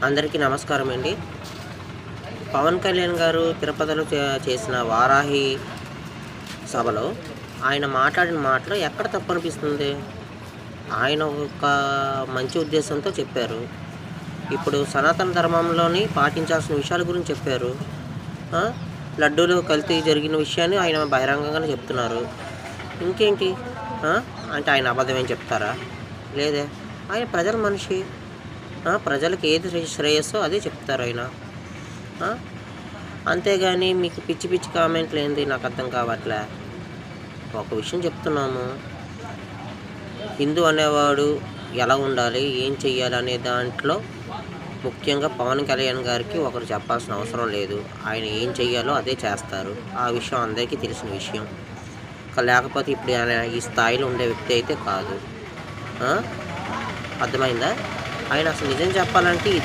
అందరికీ నమస్కారం అండి. పవన్ కళ్యాణ్ గారు తిరుపతిలో చేసిన వారాహి సభలో ఆయన మాట్లాడిన మాటలు ఎక్కడ తప్పనిపిస్తుంది? ఆయన ఒక మంచి ఉద్దేశంతో చెప్పారు. ఇప్పుడు సనాతన ధర్మంలోని పాటించాల్సిన విషయాల గురించి చెప్పారు. ఆ! లడ్డూలో కల్తీ జరిగిన విషయాన్ని ఆయన బహిరంగంగానే చెప్తున్నారు. ఇంకేంటి? ఆ! అంటే ఆయన అబద్ధమేం చెప్తారా? లేదే. ఆయన ప్రజల మనిషి. ప్రజలకు ఏది శ్రేయస్సో అదే చెప్తారాయన. ఆ! అంతేగాని మీకు పిచ్చి పిచ్చి కామెంట్లేంది నాకర్థం కావట్లే. ఒక విషయం చెప్తున్నాము. హిందూ అనేవాడు ఎలా ఉండాలి, ఏం చెయ్యాలి అనే దాంట్లో ముఖ్యంగా పవన్ కళ్యాణ్ గారికి ఒకరు చెప్పాల్సిన అవసరం లేదు. ఆయన ఏం చెయ్యాలో అదే చేస్తారు. ఆ విషయం అందరికీ తెలిసిన విషయం. లేకపోతే ఇప్పుడు ఆయన ఈ స్థాయిలో ఉండే వ్యక్తి అయితే కాదు. అర్థమైందా? ఆయన అసలు నిజం చెప్పాలంటే